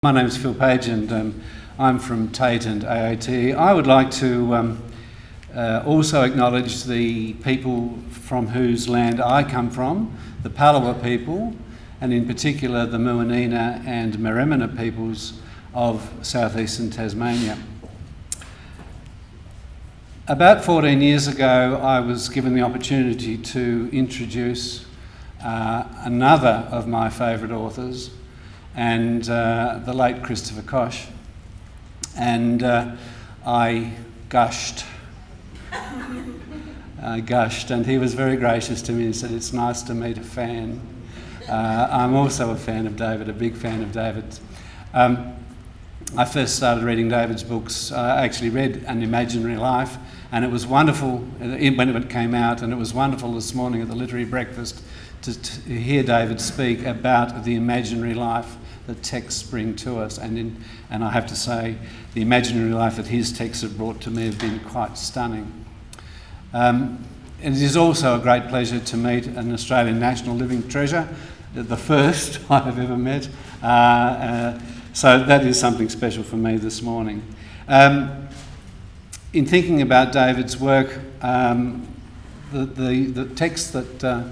My name is Phil Page and I'm from AATE and AATE. I would like to also acknowledge the people from whose land I come from, the Palawa people, and in particular the Muanina and Maremina peoples of southeastern Tasmania. About 14 years ago, I was given the opportunity to introduce another of my favourite authors, and the late Christopher Koch, and I gushed. And he was very gracious to me and said, "It's nice to meet a fan." I'm also a fan of David, a big fan of David's. I first started reading David's books. I actually read An Imaginary Life, and it was wonderful when it came out, and it was wonderful this morning at the literary breakfast to hear David speak about the imaginary life that texts bring to us. And I have to say, the imaginary life that his texts have brought to me have been quite stunning. And it is also a great pleasure to meet an Australian national living treasure, the first I have ever met. So that is something special for me this morning. In thinking about David's work, the text that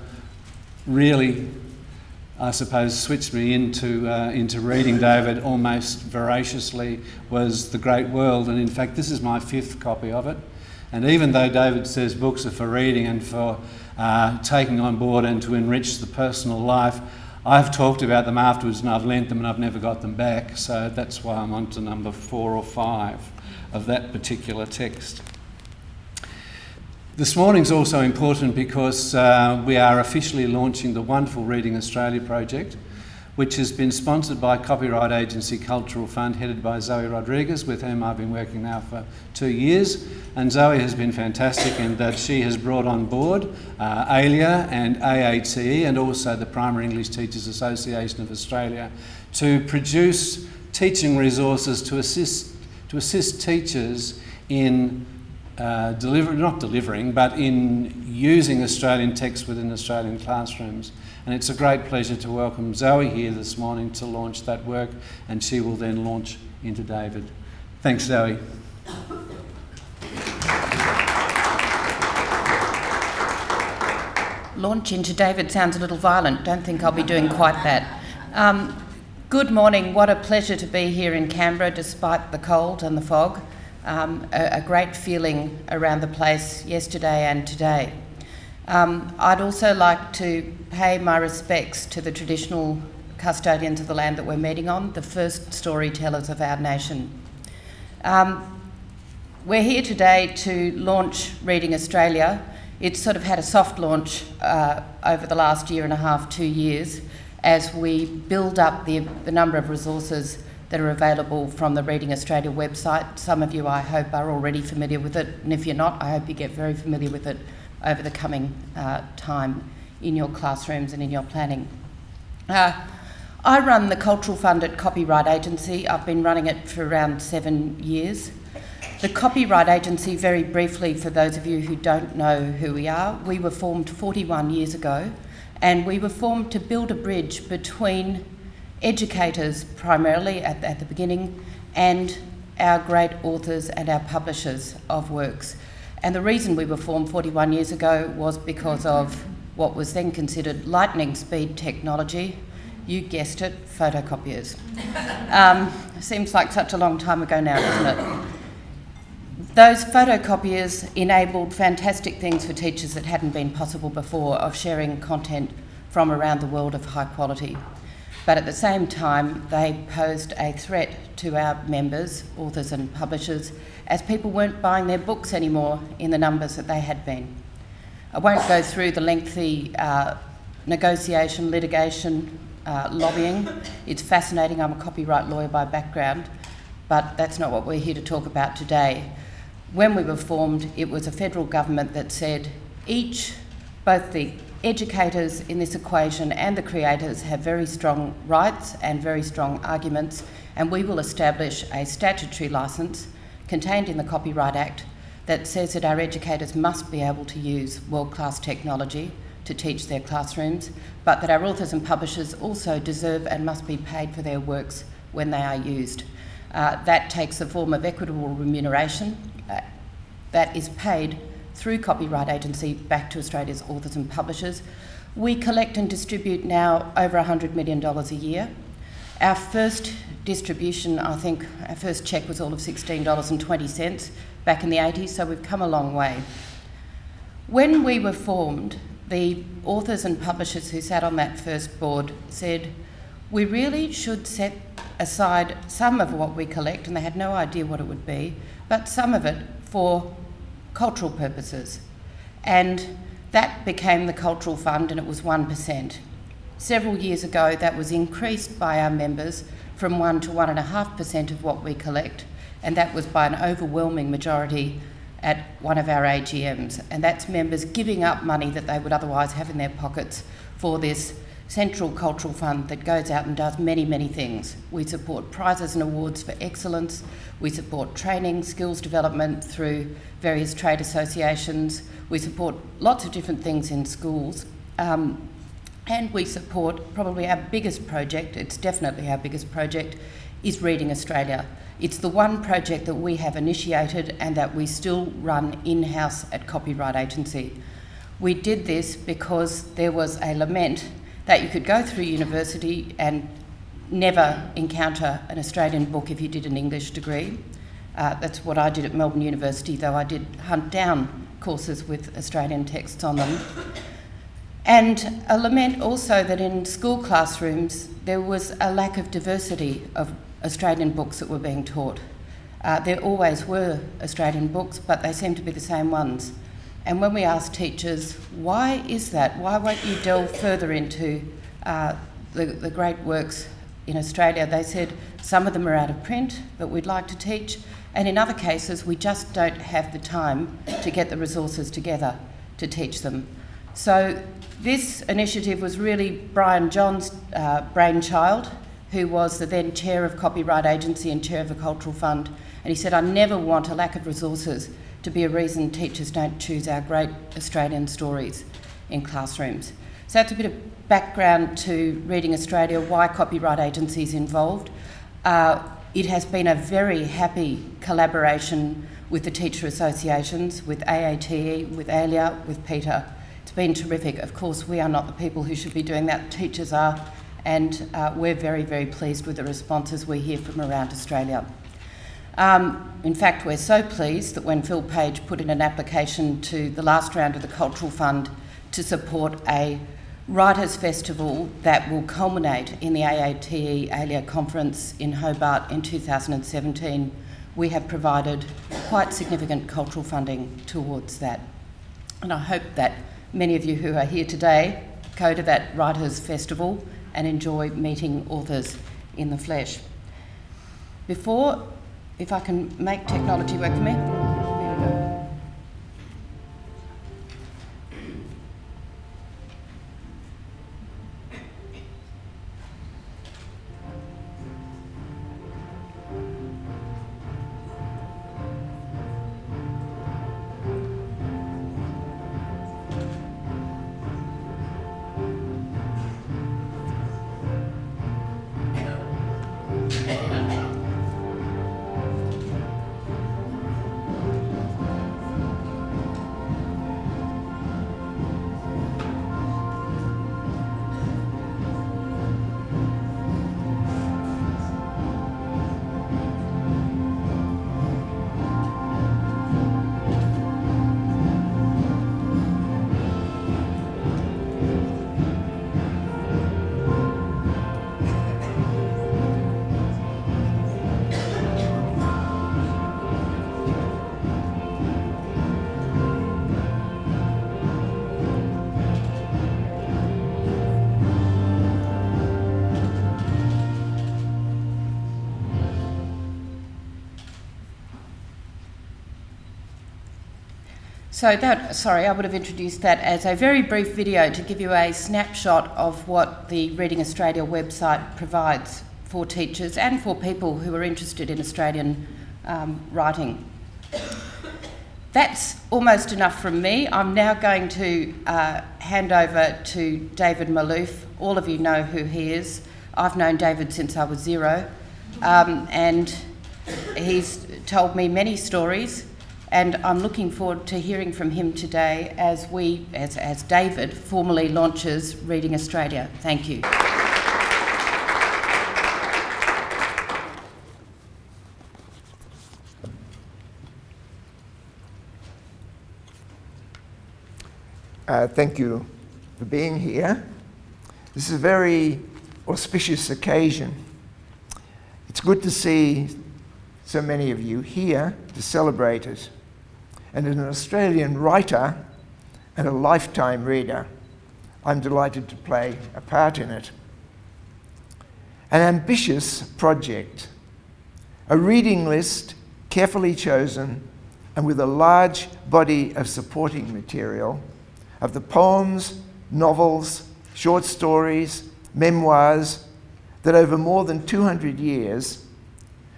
really, I suppose, switched me into reading David almost voraciously was The Great World, and in fact this is my 5th copy of it. And even though David says books are for reading and for taking on board and to enrich the personal life, I've talked about them afterwards and I've lent them and I've never got them back, so that's why I'm on to number 4 or 5 of that particular text. This morning's also important because we are officially launching the wonderful Reading Australia project, which has been sponsored by copyright agency Cultural Fund, headed by Zoe Rodriguez, with whom I've been working now for 2 years. And Zoe has been fantastic in that she has brought on board ALEA and AATE, and also the Primary English Teachers Association of Australia, to produce teaching resources to assist teachers in in using Australian text within Australian classrooms. And it's a great pleasure to welcome Zoe here this morning to launch that work, and she will then launch into David. Thanks, Zoe. Launch into David sounds a little violent. Don't think I'll be doing quite that. Good morning. What a pleasure to be here in Canberra despite the cold and the fog. A great feeling around the place yesterday and today. I'd also like to pay my respects to the traditional custodians of the land that we're meeting on, the first storytellers of our nation. We're here today to launch Reading Australia. It's sort of had a soft launch over the last year and a half, 2 years, as we build up the number of resources that are available from the Reading Australia website. Some of you, I hope, are already familiar with it, and if you're not, I hope you get very familiar with it over the coming time in your classrooms and in your planning. I run the Cultural Fund at Copyright Agency. I've been running it for around 7 years. The Copyright Agency, very briefly for those of you who don't know who we are, we were formed 41 years ago, and we were formed to build a bridge between educators primarily at the beginning and our great authors and our publishers of works. And the reason we were formed 41 years ago was because of what was then considered lightning speed technology. You guessed it, photocopiers. Seems like such a long time ago now, doesn't it? Those photocopiers enabled fantastic things for teachers that hadn't been possible before, of sharing content from around the world of high quality. But at the same time, they posed a threat to our members, authors and publishers, as people weren't buying their books anymore in the numbers that they had been. I won't go through the lengthy negotiation, litigation, lobbying. It's fascinating. I'm a copyright lawyer by background, but that's not what we're here to talk about today. When we were formed, it was a federal government that said both the educators in this equation and the creators have very strong rights and very strong arguments, and we will establish a statutory licence contained in the Copyright Act that says that our educators must be able to use world-class technology to teach their classrooms, but that our authors and publishers also deserve and must be paid for their works when they are used. That takes the form of equitable remuneration that is paid through Copyright Agency back to Australia's authors and publishers. We collect and distribute now over $100 million a year. Our first distribution, I think, our first cheque was all of $16.20 back in the 80s, so we've come a long way. When we were formed, the authors and publishers who sat on that first board said, we really should set aside some of what we collect, and they had no idea what it would be, but some of it for cultural purposes. And that became the Cultural Fund, and it was 1%. Several years ago, that was increased by our members from 1 to 1.5% of what we collect, and that was by an overwhelming majority at one of our AGMs. And that's members giving up money that they would otherwise have in their pockets for this central cultural fund that goes out and does many, many things. We support prizes and awards for excellence. We support training, skills development through various trade associations. We support lots of different things in schools. And we support probably our biggest project, it's definitely our biggest project, is Reading Australia. It's the one project that we have initiated and that we still run in-house at Copyright Agency. We did this because there was a lament that you could go through university and never encounter an Australian book if you did an English degree. That's what I did at Melbourne University, though I did hunt down courses with Australian texts on them. And a lament also that in school classrooms there was a lack of diversity of Australian books that were being taught. There always were Australian books, but they seem to be the same ones. And when we asked teachers, why is that? Why won't you delve further into the great works in Australia? They said some of them are out of print, but we'd like to teach. And in other cases, we just don't have the time to get the resources together to teach them. So this initiative was really Brian John's brainchild, who was the then chair of Copyright Agency and chair of the Cultural Fund. And he said, I never want a lack of resources to be a reason teachers don't choose our great Australian stories in classrooms. So that's a bit of background to Reading Australia, why Copyright Agency is involved. It has been a very happy collaboration with the teacher associations, with AATE, with ALEA, with Peter. It's been terrific. Of course, we are not the people who should be doing that, teachers are, and we're very, very pleased with the responses we hear from around Australia. In fact, we're so pleased that when Phil Page put in an application to the last round of the Cultural Fund to support a writers' festival that will culminate in the AATE ALEA Conference in Hobart in 2017, we have provided quite significant cultural funding towards that. And I hope that many of you who are here today go to that writers' festival and enjoy meeting authors in the flesh. Before, if I can make technology work for me. There we go. So I would have introduced that as a very brief video to give you a snapshot of what the Reading Australia website provides for teachers and for people who are interested in Australian writing. That's almost enough from me. I'm now going to hand over to David Malouf. All of you know who he is. I've known David since I was 0. and he's told me many stories, and I'm looking forward to hearing from him today as David formally launches Reading Australia. Thank you. Thank you for being here. This is a very auspicious occasion. It's good to see so many of you here to celebrate it. And as an Australian writer and a lifetime reader, I'm delighted to play a part in it. An ambitious project, a reading list carefully chosen and with a large body of supporting material of the poems, novels, short stories, memoirs that over more than 200 years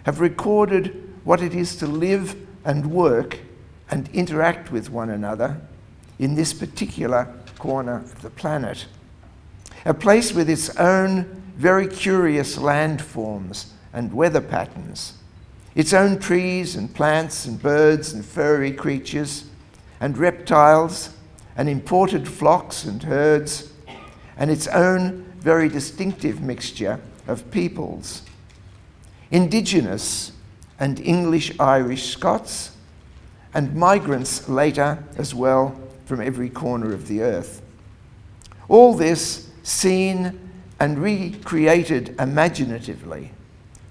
have recorded what it is to live and work and interact with one another in this particular corner of the planet. A place with its own very curious landforms and weather patterns, its own trees and plants and birds and furry creatures and reptiles and imported flocks and herds, and its own very distinctive mixture of peoples. Indigenous and English, Irish, Scots, and migrants later as well from every corner of the earth. All this seen and recreated imaginatively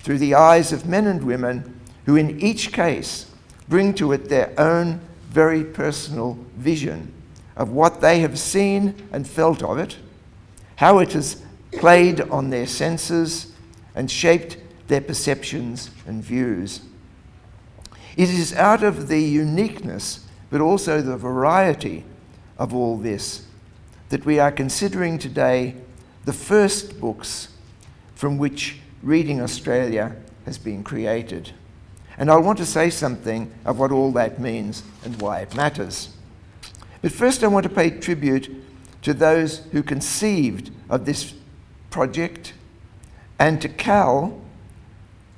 through the eyes of men and women who in each case bring to it their own very personal vision of what they have seen and felt of it, how it has played on their senses and shaped their perceptions and views. It is out of the uniqueness, but also the variety of all this, that we are considering today the first books from which Reading Australia has been created. And I want to say something of what all that means and why it matters. But first I want to pay tribute to those who conceived of this project and to CAL,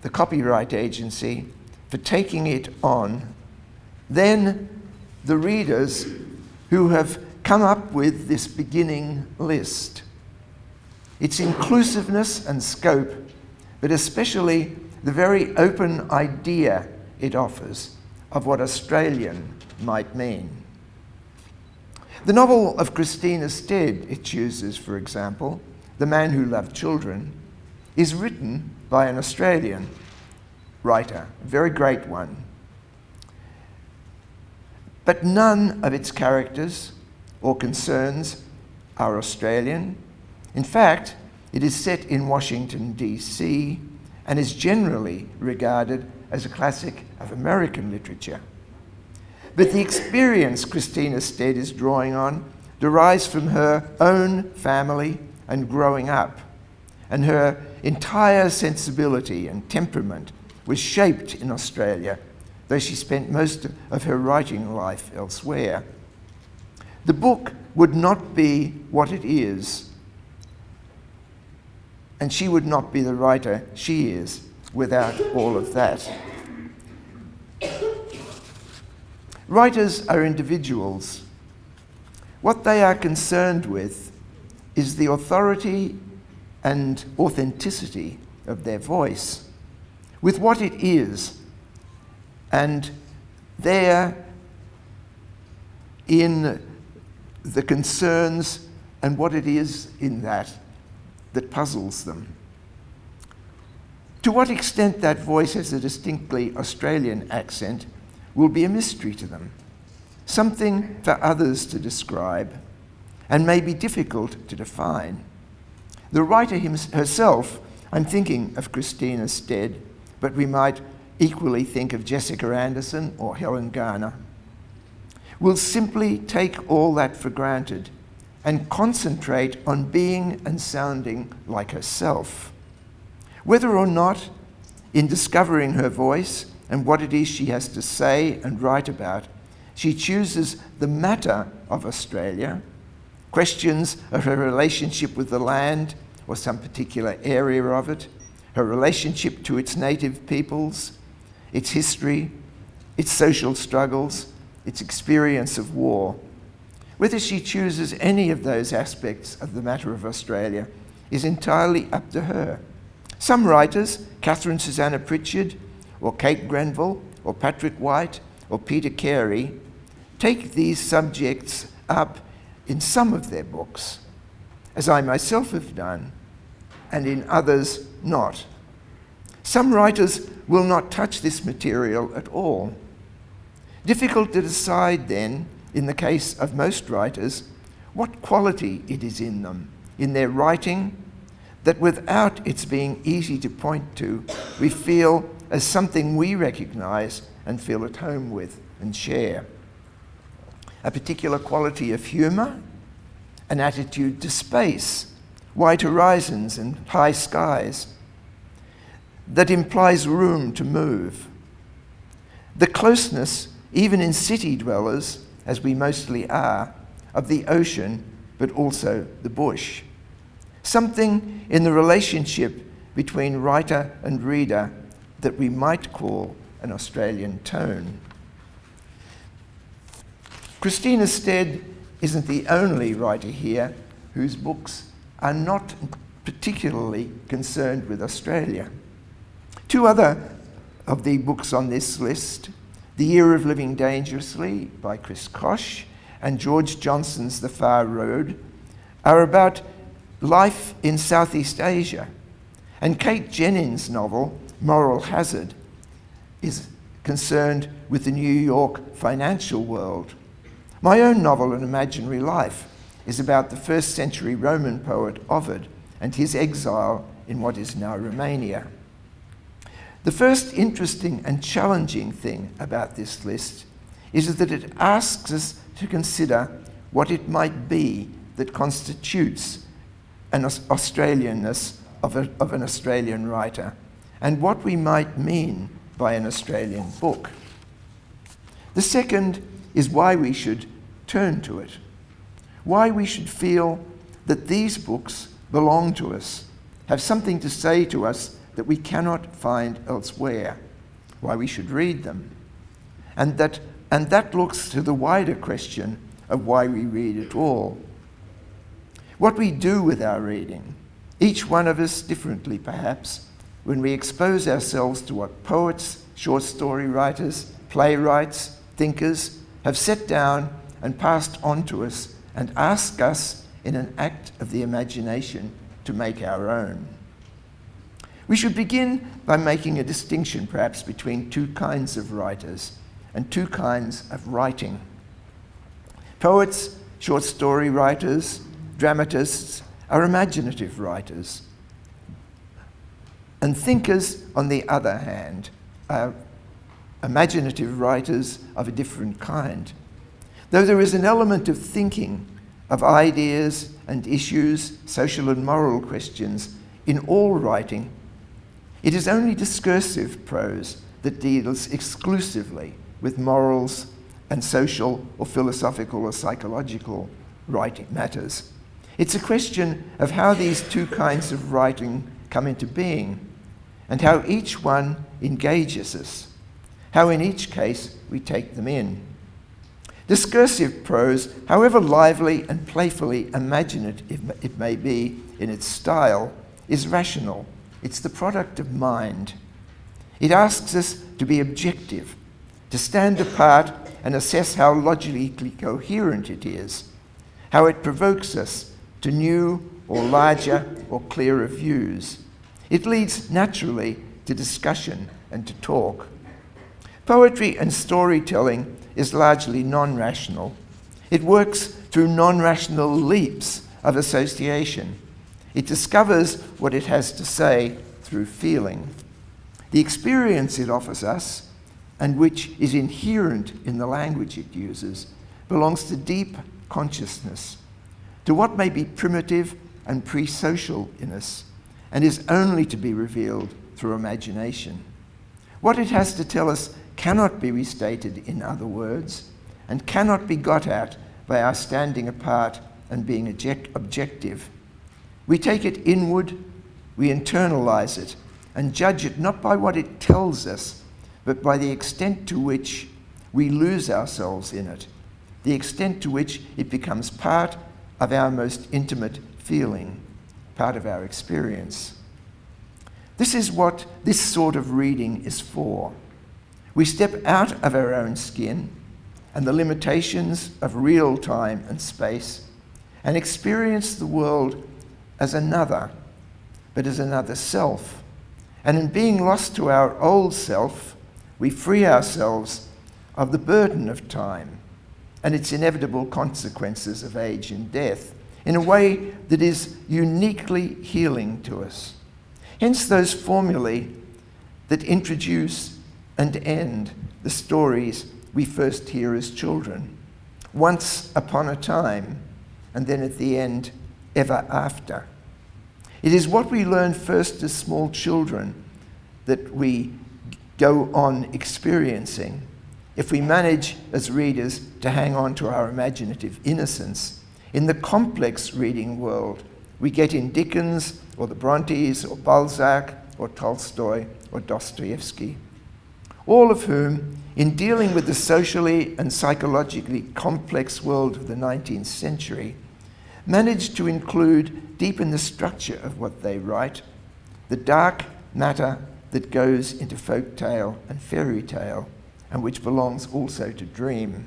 the copyright agency, for taking it on, then the readers who have come up with this beginning list. Its inclusiveness and scope, but especially the very open idea it offers of what Australian might mean. The novel of Christina Stead it chooses, for example, The Man Who Loved Children, is written by an Australian writer, a very great one. But none of its characters or concerns are Australian. In fact, it is set in Washington, D.C., and is generally regarded as a classic of American literature. But the experience Christina Stead is drawing on derives from her own family and growing up, and her entire sensibility and temperament was shaped in Australia, though she spent most of her writing life elsewhere. The book would not be what it is, and she would not be the writer she is without all of that. Writers are individuals. What they are concerned with is the authority and authenticity of their voice, with what it is, and there in the concerns and what it is in that puzzles them. To what extent that voice has a distinctly Australian accent will be a mystery to them, something for others to describe, and may be difficult to define. The writer herself, I'm thinking of Christina Stead, but we might equally think of Jessica Anderson or Helen Garner, will simply take all that for granted and concentrate on being and sounding like herself. Whether or not, in discovering her voice and what it is she has to say and write about, she chooses the matter of Australia, questions of her relationship with the land or some particular area of it, her relationship to its native peoples, its history, its social struggles, its experience of war. Whether she chooses any of those aspects of the matter of Australia is entirely up to her. Some writers, Catherine Susanna Pritchard, or Kate Grenville, or Patrick White, or Peter Carey, take these subjects up in some of their books, as I myself have done, and in others not. Some writers will not touch this material at all. Difficult to decide then, in the case of most writers, what quality it is in them, in their writing, that without its being easy to point to, we feel as something we recognise and feel at home with and share. A particular quality of humour, an attitude to space, wide horizons and high skies, that implies room to move. The closeness, even in city dwellers, as we mostly are, of the ocean, but also the bush. Something in the relationship between writer and reader that we might call an Australian tone. Christina Stead isn't the only writer here whose books are not particularly concerned with Australia. Two other of the books on this list, The Year of Living Dangerously by Chris Koch and George Johnson's The Far Road, are about life in Southeast Asia. And Kate Jennings' novel, Moral Hazard, is concerned with the New York financial world. My own novel, An Imaginary Life, is about the first century Roman poet Ovid and his exile in what is now Romania. The first interesting and challenging thing about this list is that it asks us to consider what it might be that constitutes an Australianness of an Australian writer, and what we might mean by an Australian book. The second is why we should turn to it, why we should feel that these books belong to us, have something to say to us that we cannot find elsewhere, why we should read them. And that looks to the wider question of why we read at all. What we do with our reading, each one of us differently perhaps, when we expose ourselves to what poets, short story writers, playwrights, thinkers have set down and passed on to us and ask us in an act of the imagination to make our own. We should begin by making a distinction perhaps between two kinds of writers and two kinds of writing. Poets, short story writers, dramatists are imaginative writers. And thinkers, on the other hand, are imaginative writers of a different kind. Though there is an element of thinking, of ideas and issues, social and moral questions, in all writing, it is only discursive prose that deals exclusively with morals and social or philosophical or psychological writing matters. It's a question of how these two kinds of writing come into being and how each one engages us, how in each case we take them in. Discursive prose, however lively and playfully imaginative it may be in its style, is rational. It's the product of mind. It asks us to be objective, to stand apart and assess how logically coherent it is, how it provokes us to new or larger or clearer views. It leads naturally to discussion and to talk. Poetry and storytelling is largely non-rational. It works through non-rational leaps of association. It discovers what it has to say through feeling. The experience it offers us, and which is inherent in the language it uses, belongs to deep consciousness, to what may be primitive and pre-social in us, and is only to be revealed through imagination. What it has to tell us cannot be restated in other words, and cannot be got at by our standing apart and being objective. We take it inward, we internalize it, and judge it not by what it tells us, but by the extent to which we lose ourselves in it, the extent to which it becomes part of our most intimate feeling, part of our experience. This is what this sort of reading is for. We step out of our own skin and the limitations of real time and space and experience the world as another, but as another self. And in being lost to our old self, we free ourselves of the burden of time and its inevitable consequences of age and death in a way that is uniquely healing to us. Hence those formulae that introduce and end the stories we first hear as children. Once upon a time, and then at the end, ever after. It is what we learn first as small children that we go on experiencing. If we manage as readers to hang on to our imaginative innocence, in the complex reading world we get in Dickens or the Brontes or Balzac or Tolstoy or Dostoevsky, all of whom, in dealing with the socially and psychologically complex world of the 19th century, managed to include deep in the structure of what they write the dark matter that goes into folk tale and fairy tale, and which belongs also to dream.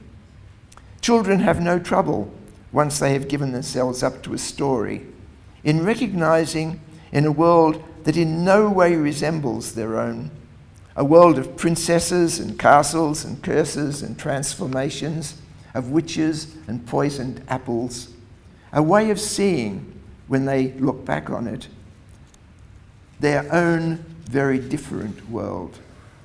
Children have no trouble, once they have given themselves up to a story, in recognizing in a world that in no way resembles their own, a world of princesses and castles and curses and transformations, of witches and poisoned apples, a way of seeing, when they look back on it, their own very different world,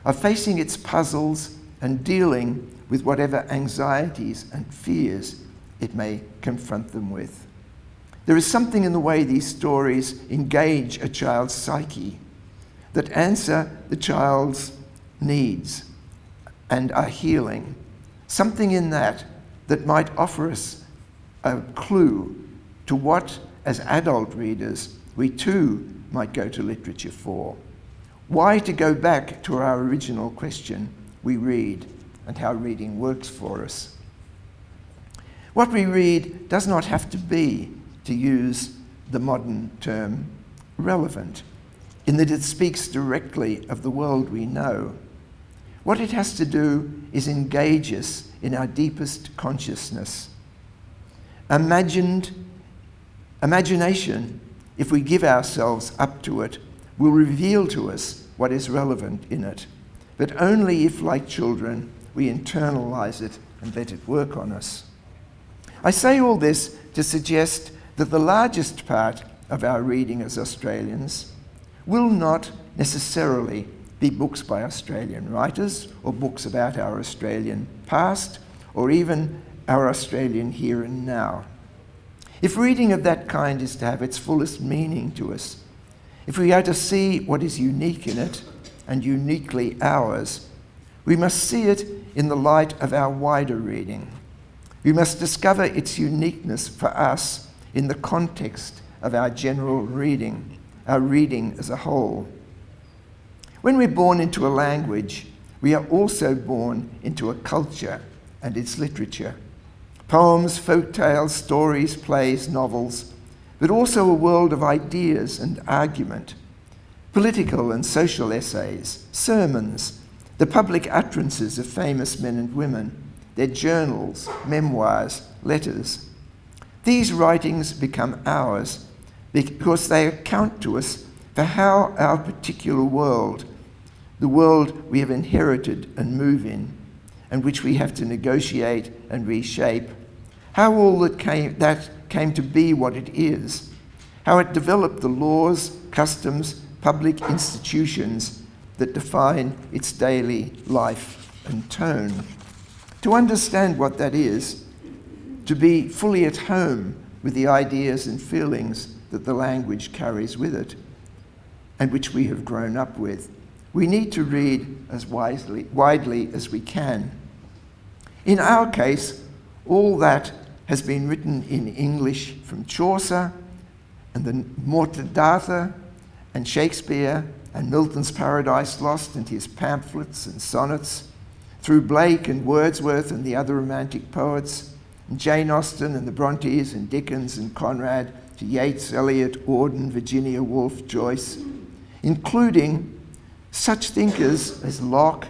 of facing its puzzles and dealing with whatever anxieties and fears it may confront them with. There is something in the way these stories engage a child's psyche, that answer the child's needs and are healing. Something in that might offer us a clue to what, as adult readers, we too might go to literature for. Why to go back to our original question, we read, and how reading works for us. What we read does not have to be, to use the modern term, relevant, in that it speaks directly of the world we know. What it has to do is engage us in our deepest consciousness. Imagination, if we give ourselves up to it, will reveal to us what is relevant in it, but only if, like children, we internalize it and let it work on us. I say all this to suggest that the largest part of our reading as Australians will not necessarily be books by Australian writers or books about our Australian past or even our Australian here and now. If reading of that kind is to have its fullest meaning to us, if we are to see what is unique in it and uniquely ours, we must see it in the light of our wider reading. We must discover its uniqueness for us in the context of our general reading, our reading as a whole. When we're born into a language, we are also born into a culture and its literature. Poems, folk tales, stories, plays, novels, but also a world of ideas and argument, political and social essays, sermons, the public utterances of famous men and women, their journals, memoirs, letters. These writings become ours because they account to us for how our particular world, the world we have inherited and move in, and which we have to negotiate and reshape, how all that came to be what it is, how it developed the laws, customs, public institutions that define its daily life and tone. To understand what that is, to be fully at home with the ideas and feelings that the language carries with it, and which we have grown up with, we need to read as widely as we can. In our case, all that has been written in English from Chaucer and the Morte d'Arthur and Shakespeare and Milton's Paradise Lost and his pamphlets and sonnets, through Blake and Wordsworth and the other romantic poets, and Jane Austen and the Brontes and Dickens and Conrad, to Yeats, Eliot, Auden, Virginia Woolf, Joyce, including such thinkers as Locke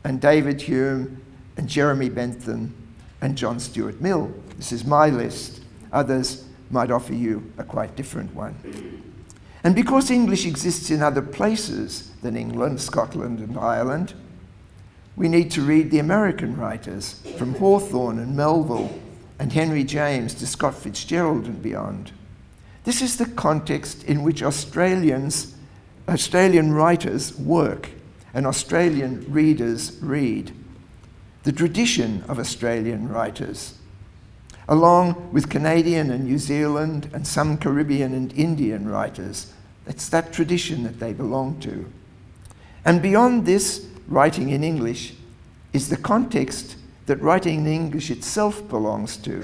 and David Hume and Jeremy Bentham and John Stuart Mill. This is my list. Others might offer you a quite different one. And because English exists in other places than England, Scotland, and Ireland, we need to read the American writers, from Hawthorne and Melville and Henry James to Scott Fitzgerald and beyond. This is the context in which Australian writers work and Australian readers read. The tradition of Australian writers, along with Canadian and New Zealand and some Caribbean and Indian writers. It's that tradition that they belong to. And beyond this, writing in English is the context that writing in English itself belongs to.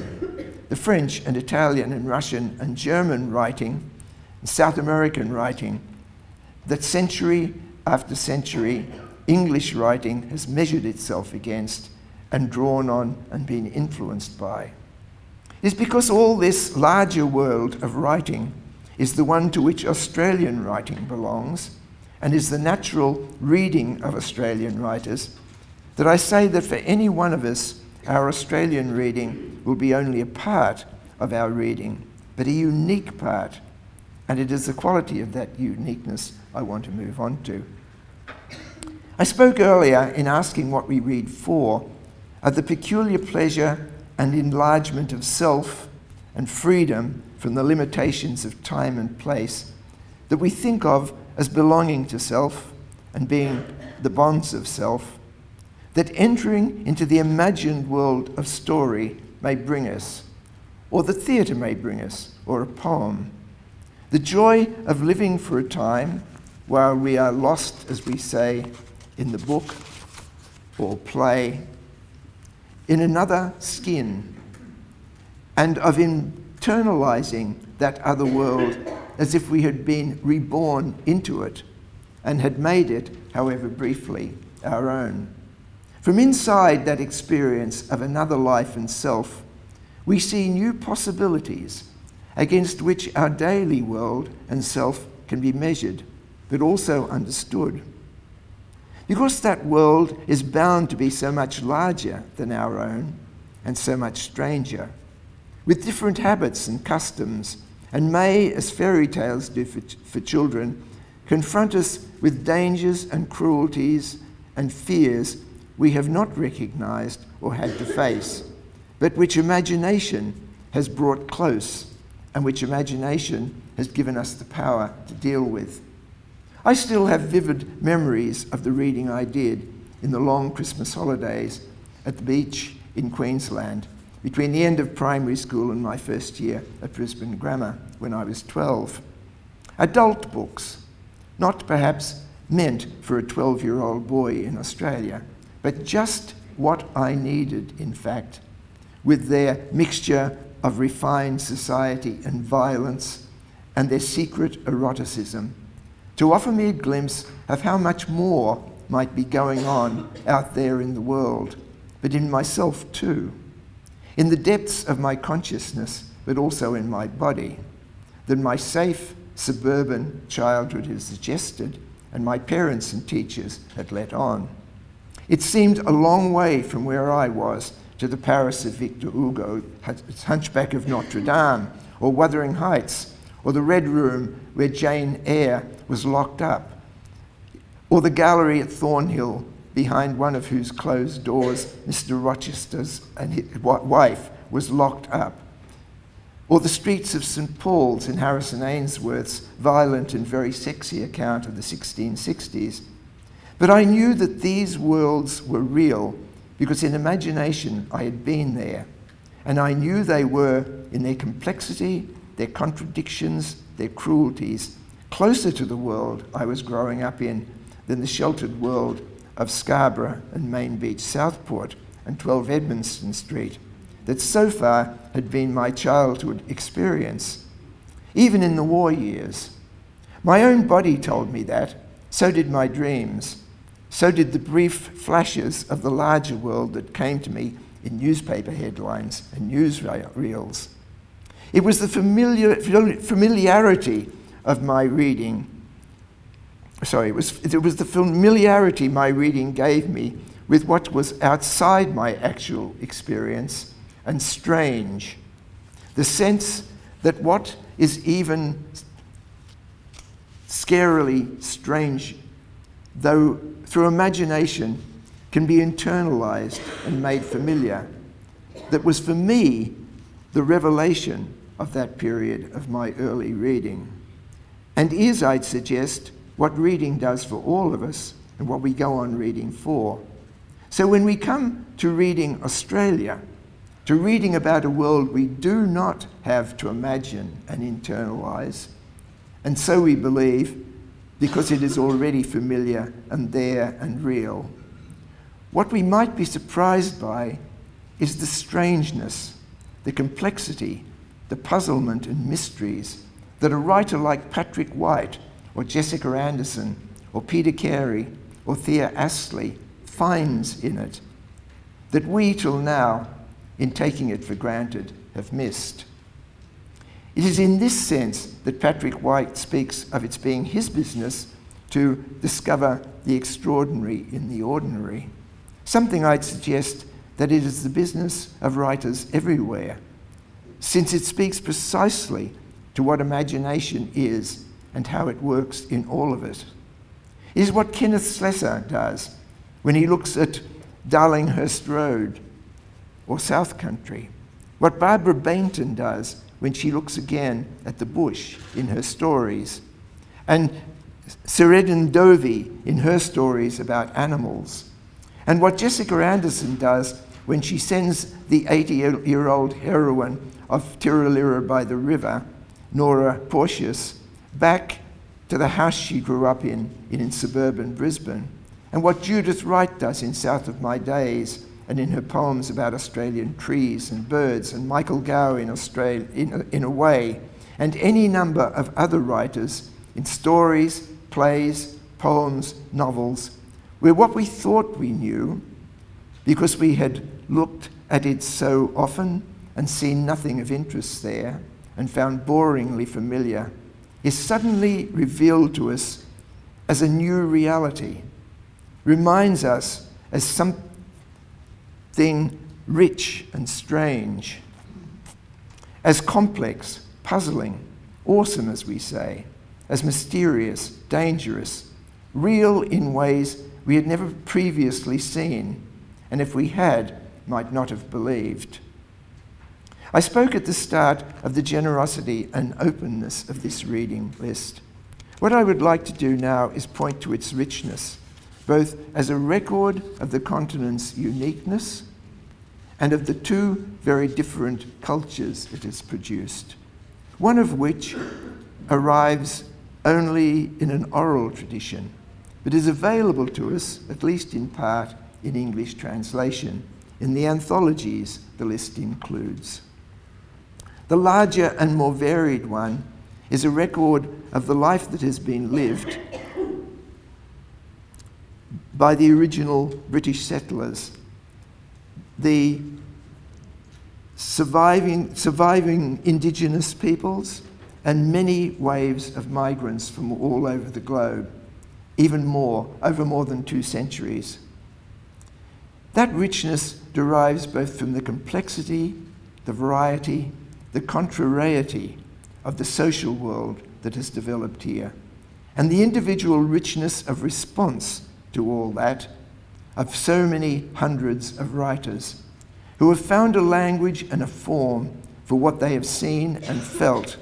The French and Italian and Russian and German writing, and South American writing, that century after century, English writing has measured itself against and drawn on and been influenced by. It's because all this larger world of writing is the one to which Australian writing belongs and is the natural reading of Australian writers, that I say that for any one of us, our Australian reading will be only a part of our reading, but a unique part, and it is the quality of that uniqueness I want to move on to. I spoke earlier in asking what we read for of the peculiar pleasure and enlargement of self and freedom from the limitations of time and place that we think of as belonging to self and being the bonds of self, that entering into the imagined world of story may bring us, or the theatre may bring us, or a poem. The joy of living for a time while we are lost, as we say, in the book or play, in another skin, and of internalizing that other world as if we had been reborn into it and had made it, however briefly, our own. From inside that experience of another life and self, we see new possibilities against which our daily world and self can be measured, but also understood. Because that world is bound to be so much larger than our own and so much stranger, with different habits and customs, and may, as fairy tales do for children, confront us with dangers and cruelties and fears we have not recognized or had to face, but which imagination has brought close and which imagination has given us the power to deal with. I still have vivid memories of the reading I did in the long Christmas holidays at the beach in Queensland between the end of primary school and my first year at Brisbane Grammar when I was 12. Adult books, not perhaps meant for a 12-year-old boy in Australia, but just what I needed, in fact, with their mixture of refined society and violence and their secret eroticism, to offer me a glimpse of how much more might be going on out there in the world, but in myself too, in the depths of my consciousness, but also in my body, than my safe suburban childhood had suggested and my parents and teachers had let on. It seemed a long way from where I was to the Paris of Victor Hugo, Hunchback of Notre Dame, or Wuthering Heights, or the Red Room where Jane Eyre was locked up, or the gallery at Thornhill, behind one of whose closed doors Mr. Rochester's and his wife was locked up, or the streets of St. Paul's in Harrison Ainsworth's violent and very sexy account of the 1660s. But I knew that these worlds were real because in imagination I had been there, and I knew they were, in their complexity, their contradictions, their cruelties, closer to the world I was growing up in than the sheltered world of Scarborough and Main Beach Southport and 12 Edmonston Street that so far had been my childhood experience, even in the war years. My own body told me that, so did my dreams, so did the brief flashes of the larger world that came to me in newspaper headlines and newsreels. It was the familiarity of my reading. It was the familiarity my reading gave me with what was outside my actual experience and strange. The sense that what is even scarily strange, though through imagination, can be internalized and made familiar. That was for me the revelation of that period of my early reading. And is, I'd suggest, what reading does for all of us and what we go on reading for. So when we come to reading Australia, to reading about a world we do not have to imagine and internalize, and so we believe because it is already familiar and there and real, what we might be surprised by is the strangeness, the complexity, the puzzlement and mysteries that a writer like Patrick White or Jessica Anderson or Peter Carey or Thea Astley finds in it that we till now, in taking it for granted, have missed. It is in this sense that Patrick White speaks of its being his business to discover the extraordinary in the ordinary. Something I'd suggest that it is the business of writers everywhere, since it speaks precisely to what imagination is and how it works in all of it. It is what Kenneth Slessor does when he looks at Darlinghurst Road or South Country, what Barbara Bainton does when she looks again at the bush in her stories, and Seredin Dovey in her stories about animals, and what Jessica Anderson does when she sends the 80-year-old heroine of Tiralira by the River, Nora Porteous, back to the house she grew up in suburban Brisbane, and what Judith Wright does in South of My Days and in her poems about Australian trees and birds, and Michael Gow in Australia, in a way, and any number of other writers in stories, plays, poems, novels, where what we thought we knew, because we had looked at it so often and seen nothing of interest there and found boringly familiar, is suddenly revealed to us as a new reality, reminds us as something rich and strange, as complex, puzzling, awesome, as we say, as mysterious, dangerous, real in ways we had never previously seen, and if we had, might not have believed. I spoke at the start of the generosity and openness of this reading list. What I would like to do now is point to its richness, both as a record of the continent's uniqueness and of the two very different cultures it has produced, one of which arrives only in an oral tradition, but is available to us, at least in part, in English translation, in the anthologies the list includes. The larger and more varied one is a record of the life that has been lived by the original British settlers, the surviving indigenous peoples, and many waves of migrants from all over the globe, even more, over more than 2 centuries. That richness derives both from the complexity, the variety, the contrariety of the social world that has developed here, and the individual richness of response to all that, of so many hundreds of writers who have found a language and a form for what they have seen and felt,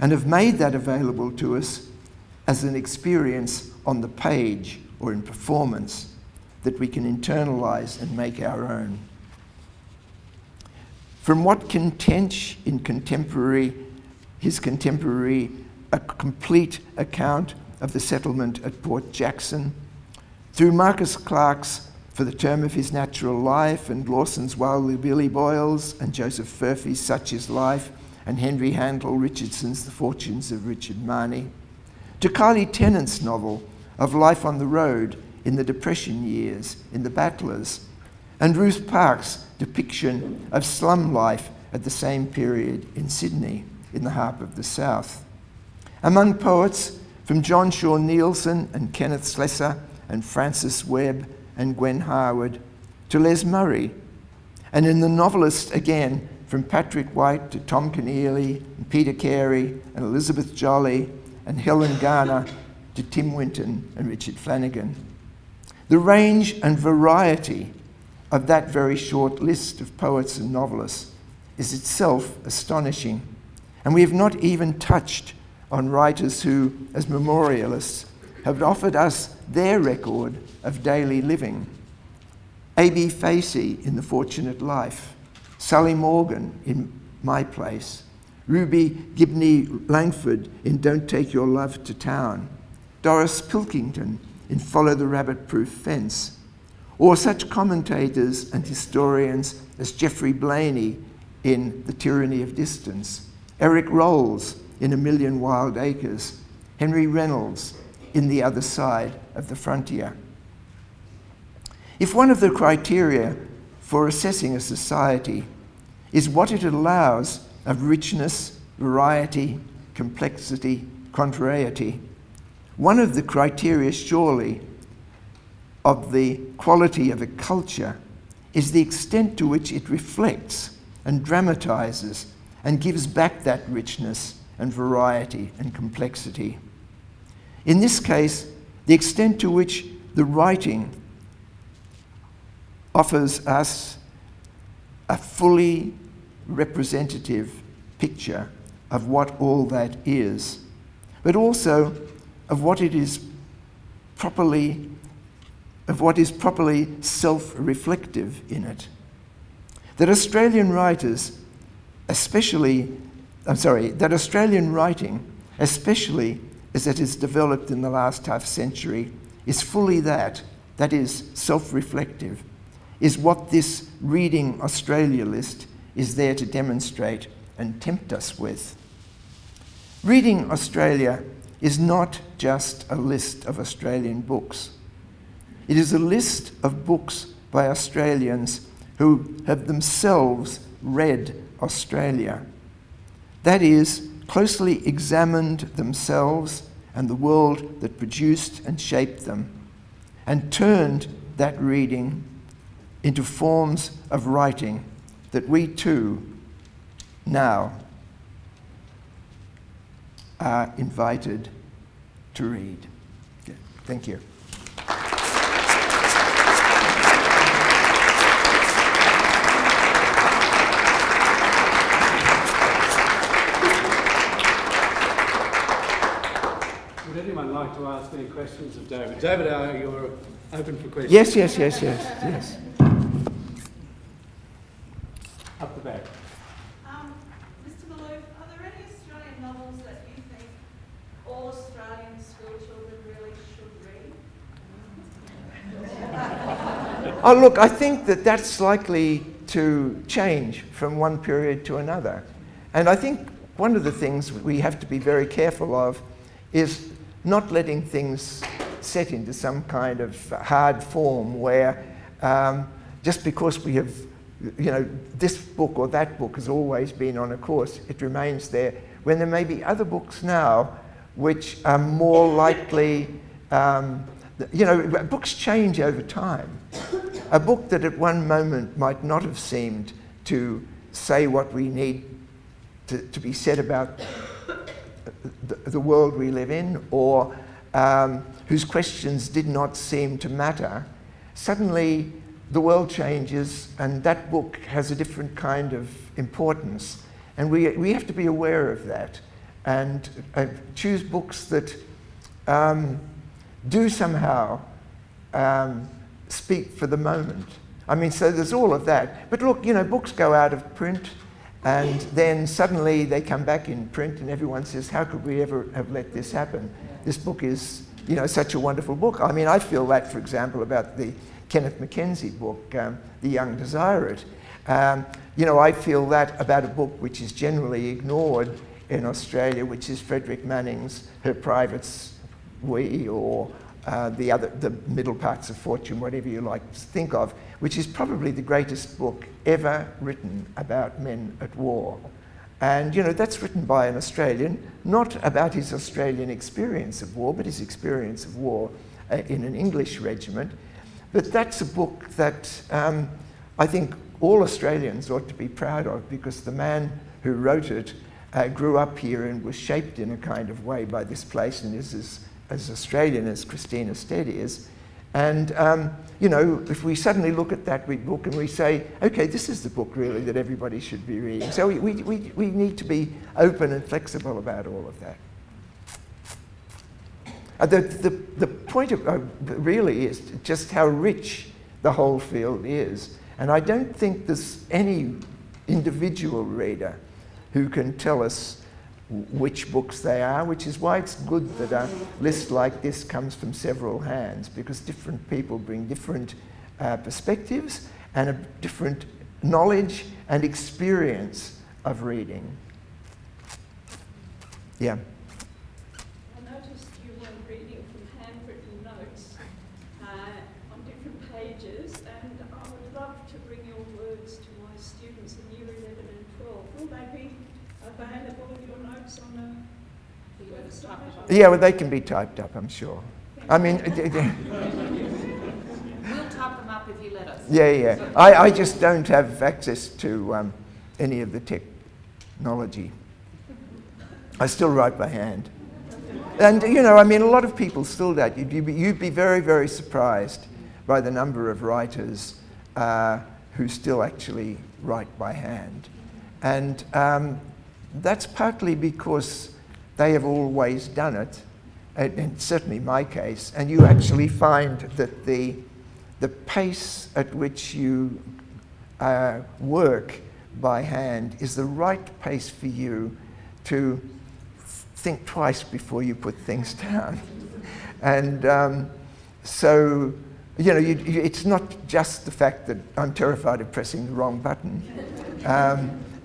and have made that available to us as an experience on the page or in performance that we can internalize and make our own. From Watkin Tench in his contemporary, a complete account of the settlement at Port Jackson, through Marcus Clarke's For the Term of His Natural Life, and Lawson's Wildly Billy Boyles, and Joseph Furphy's Such is Life, and Henry Handel Richardson's The Fortunes of Richard Marnie, to Kylie Tennant's novel of life on the road in the Depression years in The Battlers, and Ruth Park's depiction of slum life at the same period in Sydney, in The Harp of the South. Among poets, from John Shaw Nielsen and Kenneth Slessor and Francis Webb and Gwen Harwood, to Les Murray, and in the novelists again, from Patrick White to Tom Keneally and Peter Carey and Elizabeth Jolley and Helen Garner to Tim Winton and Richard Flanagan. The range and variety of that very short list of poets and novelists is itself astonishing, and we have not even touched on writers who, as memorialists, have offered us their record of daily living. A.B. Facey in The Fortunate Life, Sally Morgan in My Place, Ruby Gibney Langford in Don't Take Your Love to Town, Doris Pilkington in Follow the Rabbit-Proof Fence, or such commentators and historians as Geoffrey Blaney in The Tyranny of Distance, Eric Rolls in A Million Wild Acres, Henry Reynolds in The Other Side of the Frontier. If one of the criteria for assessing a society is what it allows of richness, variety, complexity, contrariety, one of the criteria surely of the quality of a culture is the extent to which it reflects and dramatizes and gives back that richness and variety and complexity. In this case, the extent to which the writing offers us a fully representative picture of what all that is, but also of what it is properly, of what is properly self-reflective in it. That Australian writing, especially as it has developed in the last half century, is fully that is self-reflective, is what this Reading Australia list is there to demonstrate and tempt us with. Reading Australia is not just a list of Australian books. It is a list of books by Australians who have themselves read Australia. That is, closely examined themselves and the world that produced and shaped them, and turned that reading into forms of writing that we too now are invited to read. Okay. Thank you. Would anyone like to ask any questions of David? David, you're open for questions. Yes. Up the back. Mr. Malouf, are there any Australian novels that you think all Australian school children really should read? Oh, look, I think that that's likely to change from one period to another. And I think one of the things we have to be very careful of is not letting things set into some kind of hard form where just because we have, this book or that book has always been on a course, it remains there, when there may be other books now which are more likely, books change over time. A book that at one moment might not have seemed to say what we need to be said about the world we live in, or whose questions did not seem to matter, suddenly the world changes and that book has a different kind of importance. And we have to be aware of that and choose books that do somehow speak for the moment. I mean, so there's all of that. But look, books go out of print and then suddenly they come back in print and everyone says, how could we ever have let this happen? This book is, such a wonderful book. I mean, I feel that, for example, about the Kenneth Mackenzie book, The Young Desire It. I feel that about a book which is generally ignored in Australia, which is Frederick Manning's Her Privates We, or the middle parts of fortune, whatever you like to think of, which is probably the greatest book ever written about men at war. And, you know, that's written by an Australian, not about his Australian experience of war, but his experience of war in an English regiment. But that's a book that I think all Australians ought to be proud of, because the man who wrote it grew up here and was shaped in a kind of way by this place, and is as Australian as Christina Stead is. And, you know, if we suddenly look at that book and we say, okay, this is the book really that everybody should be reading. So we need to be open and flexible about all of that. The point really is just how rich the whole field is. And I don't think there's any individual reader who can tell us which books they are, which is why it's good that a list like this comes from several hands, because different people bring different perspectives and a different knowledge and experience of reading. Yeah. I noticed you were reading from handwritten notes on different pages, and I would love to bring your words to my students in Year 11 and 12. Will they be available, your notes on the website? Yeah, well, they can be typed up, I'm sure. I mean, We'll type them up if you let us. yeah. I just don't have access to any of the technology. I still write by hand. And, you know, I mean, a lot of people still do that. You'd be very, very surprised by the number of writers who still actually write by hand. And that's partly because they have always done it, and certainly my case, and you actually find that the pace at which you work by hand is the right pace for you to think twice before you put things down. And so, you know, it's not just the fact that I'm terrified of pressing the wrong button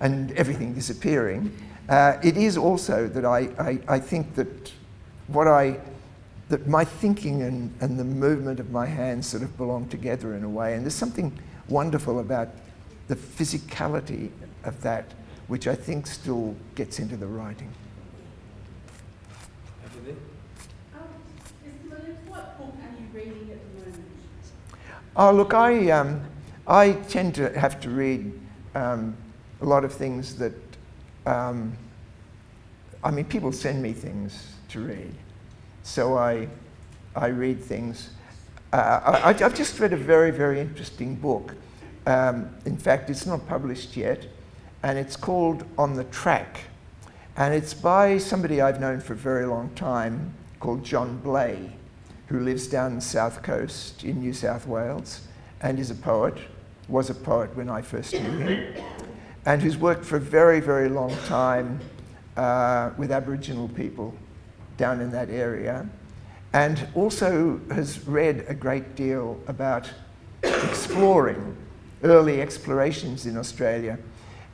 and everything disappearing. It is also that I think that that my thinking and the movement of my hands sort of belong together in a way. And there's something wonderful about the physicality of that, which I think still gets into the writing. Mr. Malouf, what book are you reading at the moment? Oh, look, I tend to have to read a lot of things that, I mean, people send me things to read. So I read things. I've just read a very, very interesting book. In fact, it's not published yet, and it's called On the Track. And it's by somebody I've known for a very long time called John Blay, who lives down the south coast in New South Wales and is a poet, was a poet when I first knew him, and who's worked for a very, very long time with Aboriginal people down in that area, and also has read a great deal about exploring, early explorations in Australia.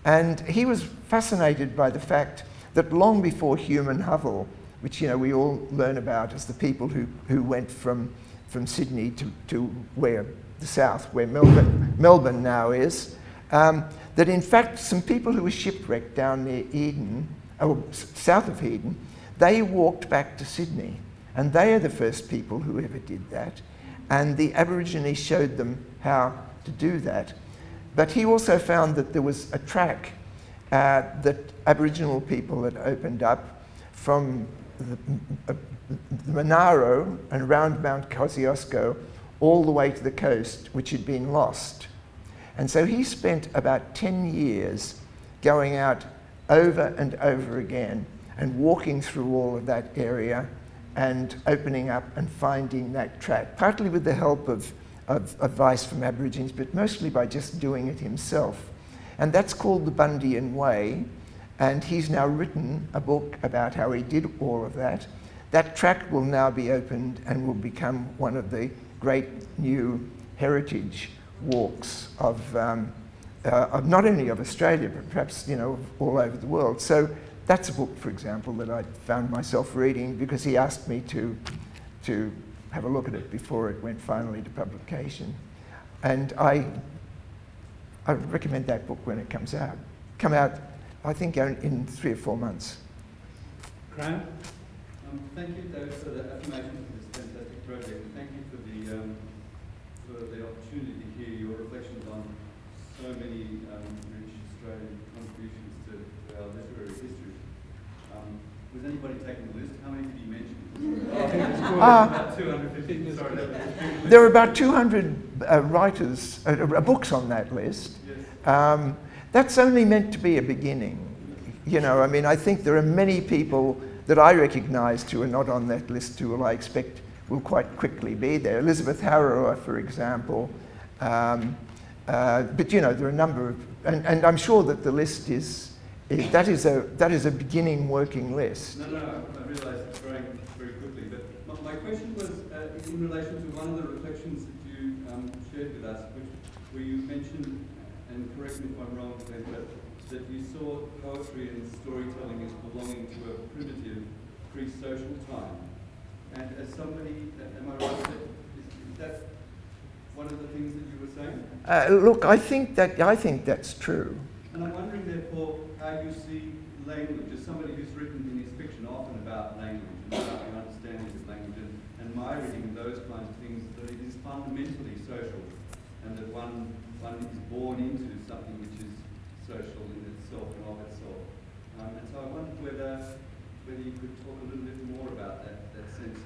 And he was fascinated by the fact that long before human hovel, which, you know, we all learn about as the people who went from Sydney to where the south, where Melbourne now is, that in fact some people who were shipwrecked down near Eden, or south of Eden, they walked back to Sydney, and they are the first people who ever did that. And the Aborigines showed them how to do that. But he also found that there was a track that Aboriginal people had opened up from the Monaro and round Mount Kosciuszko all the way to the coast, which had been lost. And so he spent about 10 years going out over and over again and walking through all of that area and opening up and finding that track, partly with the help of advice from Aborigines, but mostly by just doing it himself. And that's called the Bundian Way, and he's now written a book about how he did all of that. That track will now be opened and will become one of the great new heritage walks of not only of Australia, but perhaps, you know, all over the world. So that's a book, for example, that I found myself reading because he asked me to have a look at it before it went finally to publication. And I recommend that book when it comes out. Come out, I think, in 3 or 4 months. Graham? Thank you, David, for the affirmation for this fantastic project. And thank you for the opportunity to hear your reflections on so many rich Australian contributions to our literary history. Was anybody taking the list? How many did you mention? About 250. Sorry, there are about 200 writers, books on that list. Yes. That's only meant to be a beginning. You know, I mean, I think there are many people that I recognise who are not on that list who I expect will quite quickly be there. Elizabeth Harrower, for example. But you know, there are a number of, and I'm sure that the list that is a beginning working list. No, I realise it's growing very quickly. But my question was in relation to one of the reflections that you shared with us, where you mentioned, and correct me if I'm wrong, but that you saw poetry and storytelling as belonging to a primitive, pre-social time. And as somebody, am I right? Is that one of the things that you were saying? Look, I think that's true. And I'm wondering, therefore, how you see language, as somebody who's written in his fiction often about language and about the understanding of language, and my reading of those kinds of things, that it is fundamentally social, and that one is born into something which is social in itself and of itself. And so I wondered whether you could talk a little bit more about that sense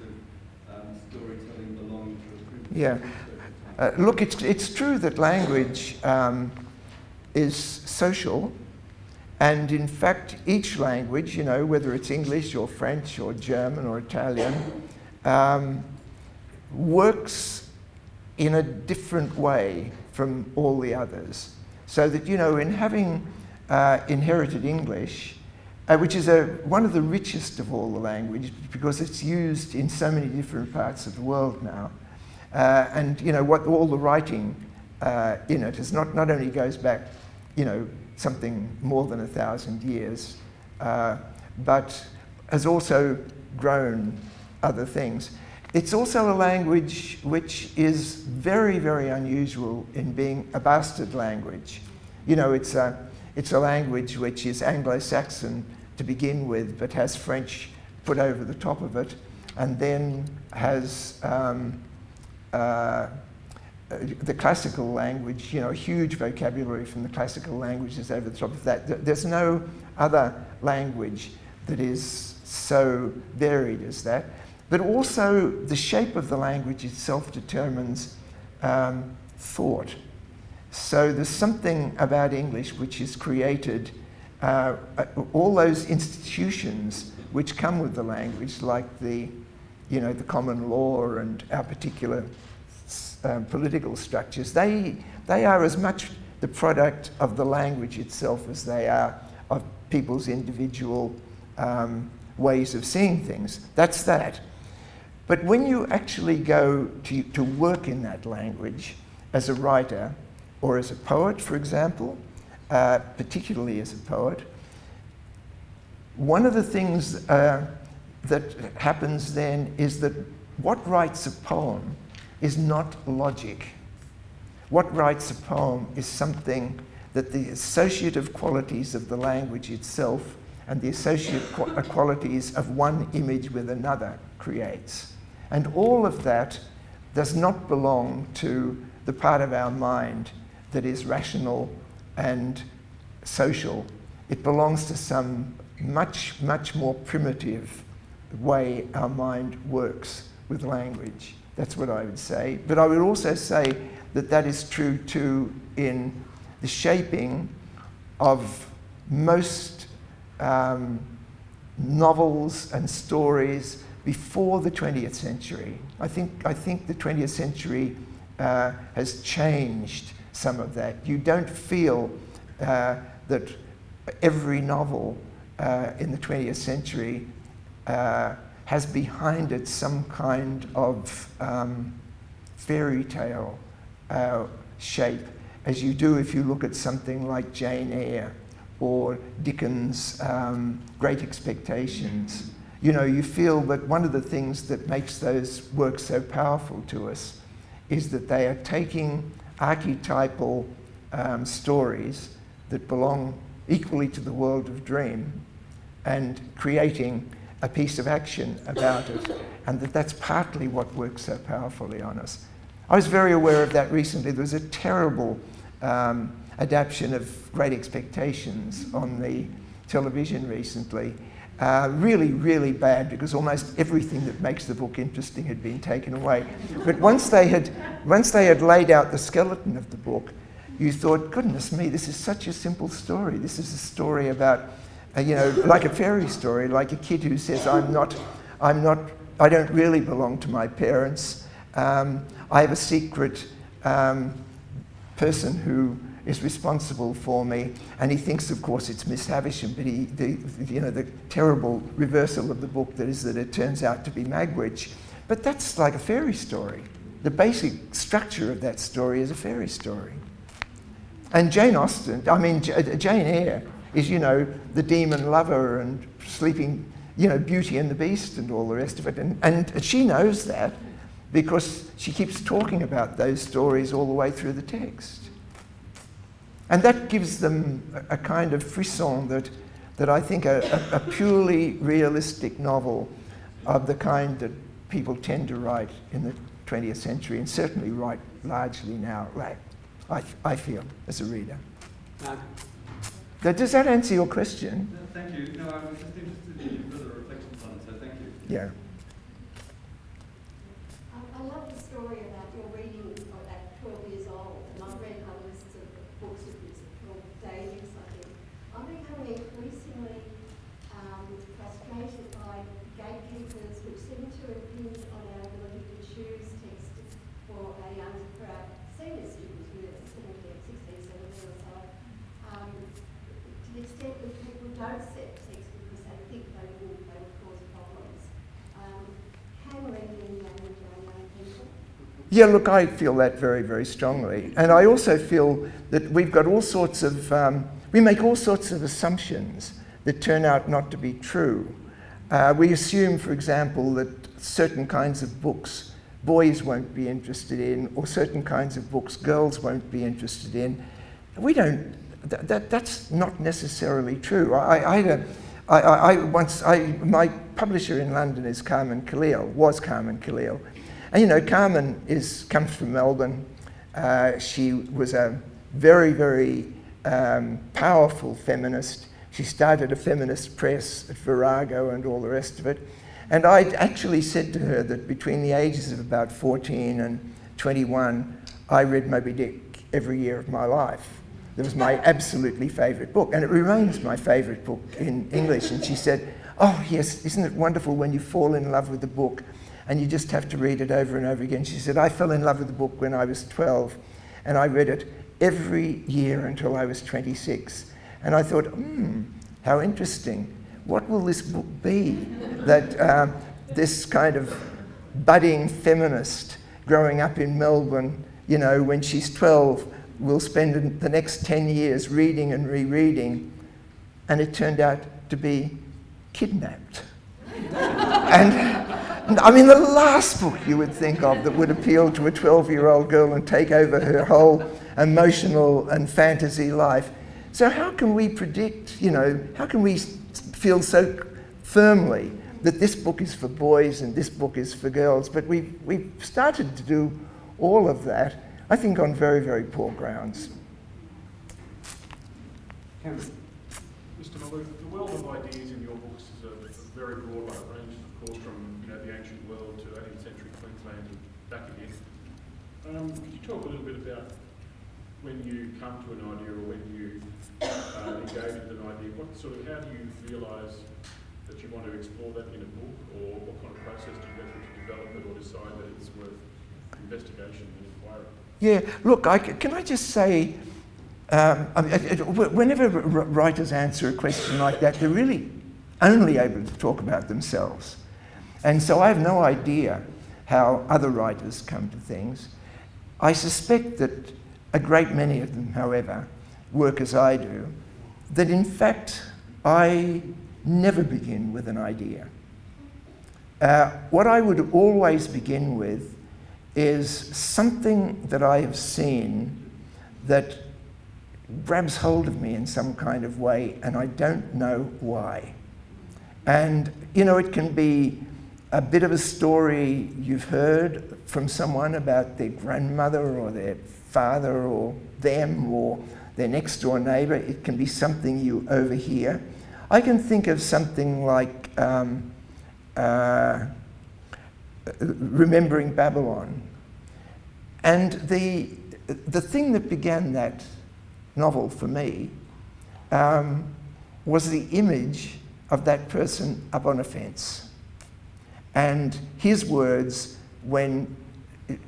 of storytelling belonging to a primitive Yeah. social time. Look, it's true that language is social, and in fact each language, you know, whether it's English or French or German or Italian, works in a different way from all the others. So that, you know, in having inherited English, which is one of the richest of all the languages because it's used in so many different parts of the world now, and you know what all the writing in it is not only goes back, you know, something more than 1,000 years, but has also grown other things. It's also a language which is very, very unusual in being a bastard language. You know, it's a language which is Anglo-Saxon to begin with, but has French put over the top of it, and then has the classical language, you know, a huge vocabulary from the classical languages over the top of that. There's no other language that is so varied as that. But also the shape of the language itself determines thought. So there's something about English which is created, all those institutions which come with the language, like the common law and our particular political structures, they are as much the product of the language itself as they are of people's individual ways of seeing things. That's that. But when you actually go to work in that language as a writer or as a poet, for example, particularly as a poet, one of the things that happens then is that what writes a poem is not logic. What writes a poem is something that the associative qualities of the language itself and the associative qualities of one image with another creates. And all of that does not belong to the part of our mind that is rational and social. It belongs to some much, much more primitive way our mind works with language. That's what I would say. But I would also say that that is true too in the shaping of most novels and stories before the 20th century. I think the 20th century has changed some of that. You don't feel that every novel in the 20th century has behind it some kind of fairy tale shape, as you do if you look at something like Jane Eyre or Dickens' Great Expectations. You know, you feel that one of the things that makes those works so powerful to us is that they are taking archetypal stories that belong equally to the world of dream and creating a piece of action about it, and that's partly what works so powerfully on us. I was very aware of that recently. There was a terrible adaptation of Great Expectations on the television recently. Really, really bad, because almost everything that makes the book interesting had been taken away. But once they had laid out the skeleton of the book, you thought, goodness me, this is such a simple story. This is a story about, you know, like a fairy story, like a kid who says, I don't really belong to my parents. I have a secret person who is responsible for me, and he thinks, of course, it's Miss Havisham, but the terrible reversal of the book that is that it turns out to be Magwitch. But that's like a fairy story. The basic structure of that story is a fairy story. And Jane Eyre is, you know, the demon lover and sleeping, you know, Beauty and the Beast and all the rest of it. And she knows that because she keeps talking about those stories all the way through the text. And that gives them a kind of frisson that I think a purely realistic novel of the kind that people tend to write in the 20th century, and certainly write largely now, like I feel, as a reader. Does that answer your question? Thank you. No, I was just interested in your further reflections on it, so thank you. Yeah. I love the story about your reading at 12 years old, and I've read others of books of yours called Davies, I think. I'm becoming increasingly frustrated by gatekeepers which seem to impinge on our ability to choose text for our senior students, really, 16, 17 or so. To the extent that people don't set text because they think they would cause problems. Can reading damage our young people? Yeah, look, I feel that very, very strongly. And I also feel that we've got all sorts of, we make all sorts of assumptions that turn out not to be true. We assume, for example, that certain kinds of books boys won't be interested in, or certain kinds of books girls won't be interested in. We don't, that's not necessarily true. My publisher in London is Carmen Khalil, was Carmen Khalil. And you know, Carmen comes from Melbourne. She was a very, very powerful feminist. She started a feminist press at Virago and all the rest of it. And I actually said to her that between the ages of about 14 and 21, I read Moby Dick every year of my life. It was my absolutely favourite book, and it remains my favourite book in English. And she said, oh yes, isn't it wonderful when you fall in love with the book and you just have to read it over and over again. She said, I fell in love with the book when I was 12, and I read it every year until I was 26. And I thought, how interesting. What will this book be that this kind of budding feminist growing up in Melbourne, you know, when she's 12, will spend the next 10 years reading and rereading? And it turned out to be Kidnapped. And I mean, the last book you would think of that would appeal to a 12-year-old girl and take over her whole emotional and fantasy life. So how can we predict, you know, how can we feel so firmly that this book is for boys and this book is for girls? But we've started to do all of that, I think, on very, very poor grounds. Cameron. Mr. Malouf, the world of ideas in your books is a very broad one. It ranges, of course, from the ancient world to 18th century Queensland and back again. Could you talk a little bit about when you come to an idea or when you engage with an idea? How do you realise that you want to explore that in a book, or what kind of process do you go through to develop it or decide that it's worth investigation and inquiry? Yeah, look, can I just say, whenever writers answer a question like that, they're really only able to talk about themselves. And so I have no idea how other writers come to things. I suspect that a great many of them, however, work as I do. that in fact I never begin with an idea. What I would always begin with is something that I have seen that grabs hold of me in some kind of way, and I don't know why. And, you know, it can be a bit of a story you've heard from someone about their grandmother or their father or them or their next door neighbour. It can be something you overhear. I can think of something like Remembering Babylon. And the thing that began that novel for me was the image of that person up on a fence and his words when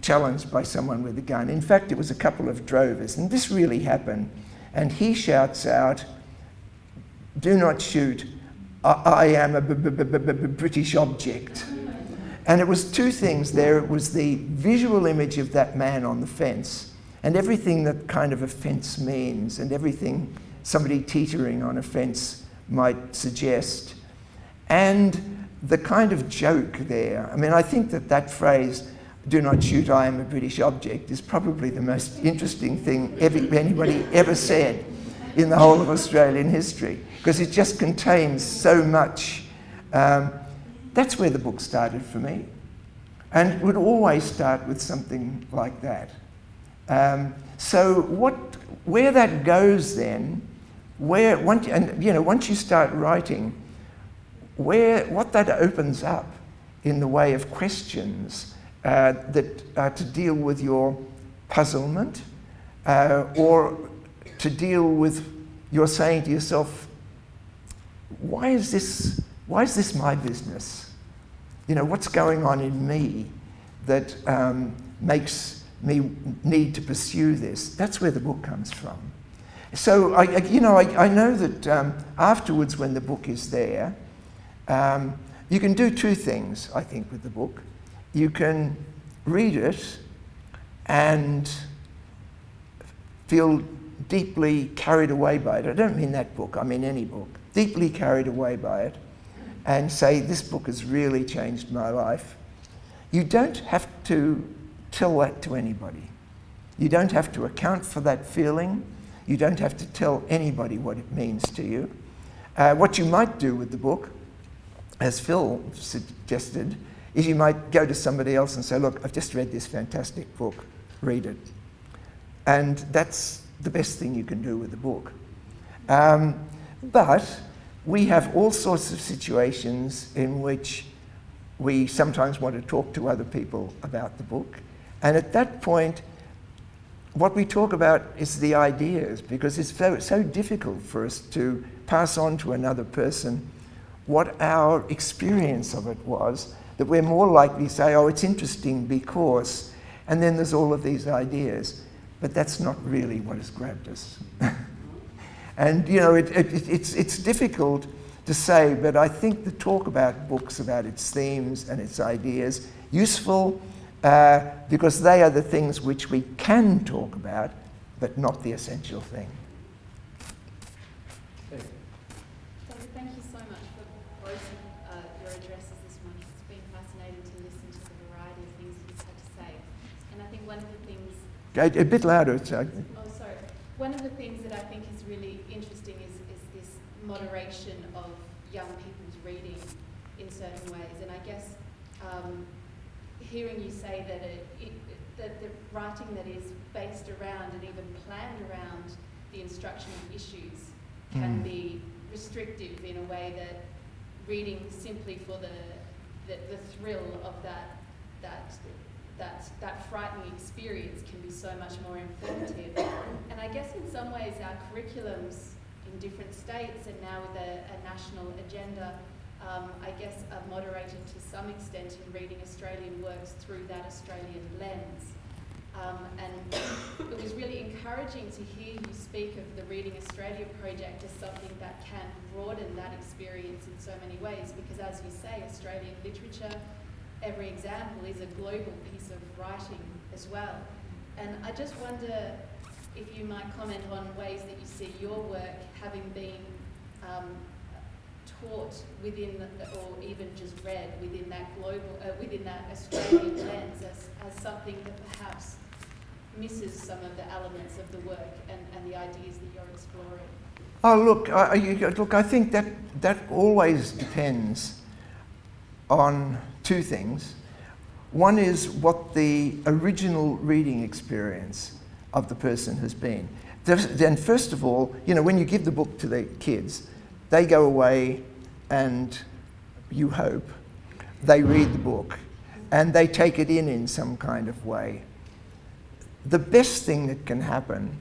challenged by someone with a gun. In fact, it was a couple of drovers, and this really happened. And he shouts out, "Do not shoot, I am a British object." And it was two things there. It was the visual image of that man on the fence and everything that kind of a fence means and everything somebody teetering on a fence might suggest. And the kind of joke there. I mean, I think that phrase, "Do not shoot, I am a British object," is probably the most interesting thing anybody ever said in the whole of Australian history, because it just contains so much. That's where the book started for me. And it would always start with something like that. So where that goes then, once you start writing, what that opens up in the way of questions that are to deal with your puzzlement, or to deal with your saying to yourself, why is this my business? You know, what's going on in me that makes me need to pursue this? That's where the book comes from. So I know that afterwards, when the book is there, you can do two things, I think, with the book. You can read it and feel deeply carried away by it. I don't mean that book, I mean any book. Deeply carried away by it and say, this book has really changed my life. You don't have to tell that to anybody. You don't have to account for that feeling. You don't have to tell anybody what it means to you. What you might do with the book, as Phil suggested, is you might go to somebody else and say, "Look, I've just read this fantastic book, read it." And that's the best thing you can do with the book. But we have all sorts of situations in which we sometimes want to talk to other people about the book. And at that point, what we talk about is the ideas, because it's so difficult for us to pass on to another person what our experience of it was, that we're more likely to say, "Oh, it's interesting because," and then there's all of these ideas. But that's not really what has grabbed us. And, you know, it's difficult to say, but I think the talk about books, about its themes and its ideas, useful because they are the things which we can talk about, but not the essential thing. Thank you so much for both your addresses this morning. It's been fascinating to listen to the variety of things you've had to say. And I think one of the things... A bit louder. So. Oh, sorry. One of the things that I think is really interesting is this moderation of young people's reading in certain ways. And I guess hearing you say that the writing that is based around and even planned around the instruction of issues can be restrictive in a way that reading simply for the thrill of that frightening experience can be so much more informative. And I guess in some ways our curriculums in different states and now with a national agenda, I guess are moderated to some extent in Reading Australian works through that Australian lens. And it was really encouraging to hear you speak of the Reading Australia project as something that can broaden that experience in so many ways, because as you say, Australian literature, every example is a global piece of writing as well. And I just wonder if you might comment on ways that you see your work having been taught within, or even just read within that within that Australian lens as something that perhaps misses some of the elements of the work and the ideas that you're exploring. Oh, look, I think that always depends on two things. One is what the original reading experience of the person has been. Then first of all, when you give the book to the kids, they go away and, you hope, they read the book and they take it in some kind of way. The best thing that can happen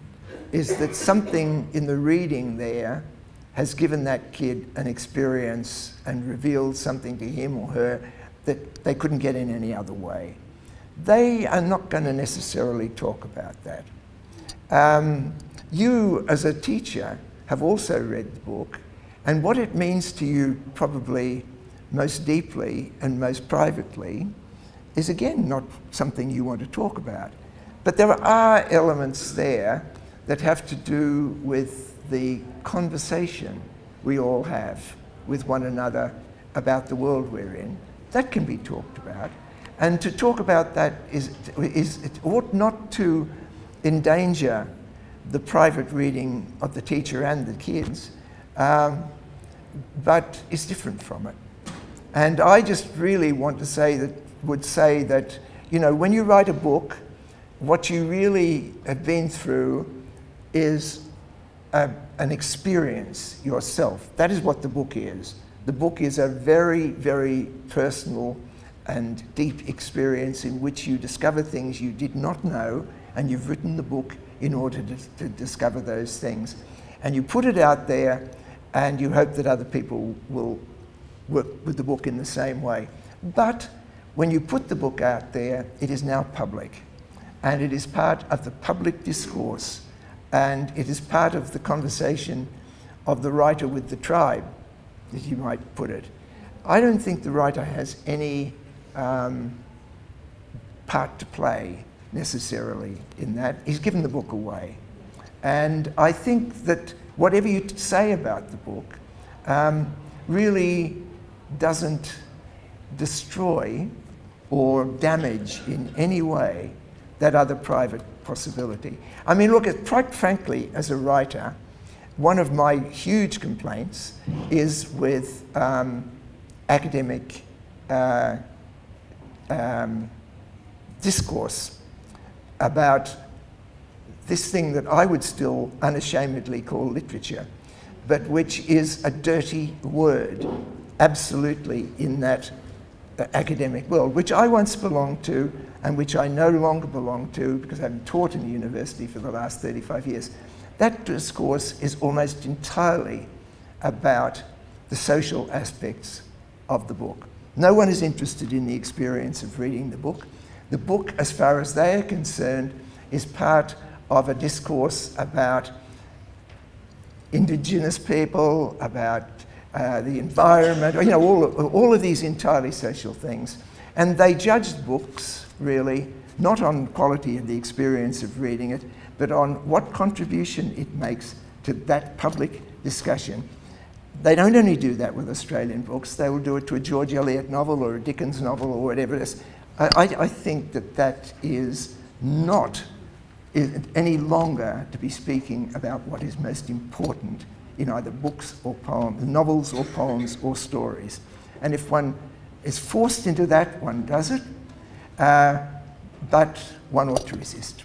is that something in the reading there has given that kid an experience and revealed something to him or her that they couldn't get in any other way. They are not going to necessarily talk about that. You, as a teacher, have also read the book, and what it means to you probably most deeply and most privately is, again, not something you want to talk about. But there are elements there that have to do with the conversation we all have with one another about the world we're in. That can be talked about. And to talk about that it ought not to endanger the private reading of the teacher and the kids, but it's different from it. And I just really would say that, when you write a book, what you really have been through is an experience yourself. That is what the book is. The book is a very, very personal and deep experience in which you discover things you did not know, and you've written the book in order to discover those things. And you put it out there, and you hope that other people will work with the book in the same way. But when you put the book out there, it is now public, and it is part of the public discourse, and it is part of the conversation of the writer with the tribe, as you might put it. I don't think the writer has any part to play necessarily in that. He's given the book away. And I think that whatever you say about the book really doesn't destroy or damage in any way that other private possibility. I mean, look, quite frankly, as a writer, one of my huge complaints is with academic discourse about this thing that I would still unashamedly call literature, but which is a dirty word, absolutely, in that academic world, which I once belonged to and which I no longer belong to because I haven't taught in a university for the last 35 years. That discourse is almost entirely about the social aspects of the book. No one is interested in the experience of reading the book. The book, as far as they are concerned, is part of a discourse about Indigenous people, about the environment, all of these entirely social things. And they judge books, really, not on quality of the experience of reading it, but on what contribution it makes to that public discussion. They don't only do that with Australian books, they will do it to a George Eliot novel or a Dickens novel or whatever it is. I think that is not any longer to be speaking about what is most important in either books or poems, novels or poems or stories. And if one is forced into that, one does it, but one ought to resist.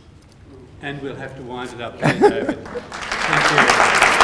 And we'll have to wind it up there, David. Thank you.